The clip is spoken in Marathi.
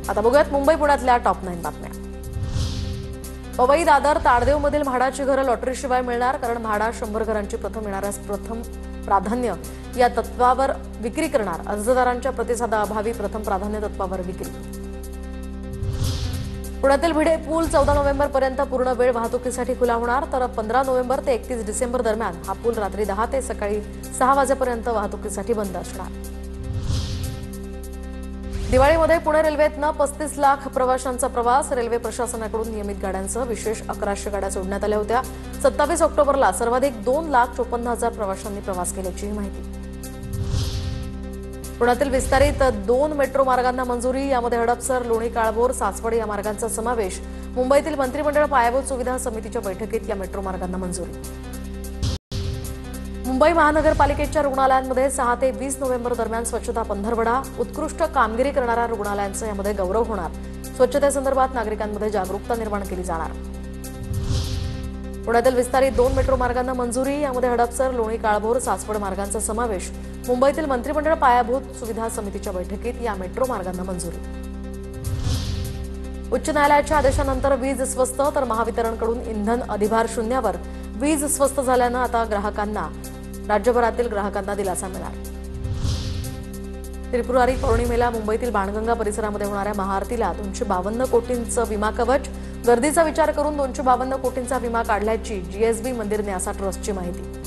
आता बघूयात मुंबई पुण्यातल्या टॉप 9 बातम्या। पवई दादर ताडदेवमधील म्हाडाची घरं लॉटरीशिवाय मिळणार, कारण म्हाडा 100 घरांची प्रथम येणाऱ्यास प्रथम प्राधान्य या तत्वावर विक्री करणार। अर्जदारांच्या प्रतिसादाअभावी प्रथम प्राधान्य तत्वावर विक्री। पुण्यातील भिडे पूल 14 नोव्हेंबरपर्यंत पूर्ण वेळ वाहतुकीसाठी खुला होणार, तर 15 नोव्हेंबर ते 31 डिसेंबर दरम्यान हा पूल रात्री 10 ते सकाळी 6 वाजेपर्यंत वाहतुकीसाठी बंद असणार। दिवाळीमध्ये पुणे रेल्वेतनं 35 लाख प्रवाशांचा प्रवास। रेल्वे प्रशासनाकडून नियमित गाड्यांसह विशेष 1100 गाड्या सोडण्यात आल्या होत्या। 27 ऑक्टोबरला सर्वाधिक 2,54,000 प्रवाशांनी प्रवास केल्याची माहिती। पुण्यातील विस्तारित 2 मेट्रो मार्गांना मंजुरी, यामध्ये हडपसर, लोणी काळभोर, सासवड या मार्गांचा समावेश। मुंबईतील मंत्रिमंडळ पायाभूत सुविधा समितीच्या बैठकीत या मेट्रो मार्गांना मंजुरी। मुंबई महानगरपालिकेच्या रुग्णालयांमध्ये 6 ते 20 नोव्हेंबर दरम्यान स्वच्छता पंधरवडा। उत्कृष्ट कामगिरी करणाऱ्या रुग्णालयांचा यामध्ये गौरव होणार। स्वच्छतेसंदर्भात नागरिकांमध्ये जागरूकता निर्माण केली जाणार। पुण्यातील विस्तारित 2 मेट्रो मार्गांना मंजुरी, यामध्ये हडपसर, लोणी काळभोर, सासवड मार्गांचा समावेश। मुंबईतील मंत्रिमंडळ पायाभूत सुविधा समितीच्या बैठकीत या मेट्रो मार्गांना मंजुरी। उच्च न्यायालयाच्या आदेशानंतर वीज स्वस्त, तर महावितरणकडून इंधन अधिभार शून्यावर। वीज स्वस्त झाल्यानं आता राज्यभरातील ग्राहकांना दिलासा मिळाला। त्रिपुरारी पौर्णिमेला मुंबईतील बाणगंगा परिसरामध्ये होणाऱ्या महाआरतीला 252 कोटींचं विमा कवच। गर्दीचा विचार करून 252 कोटींचा विमा काढल्याची जीएसबी मंदिर न्यासा ट्रस्टची माहिती।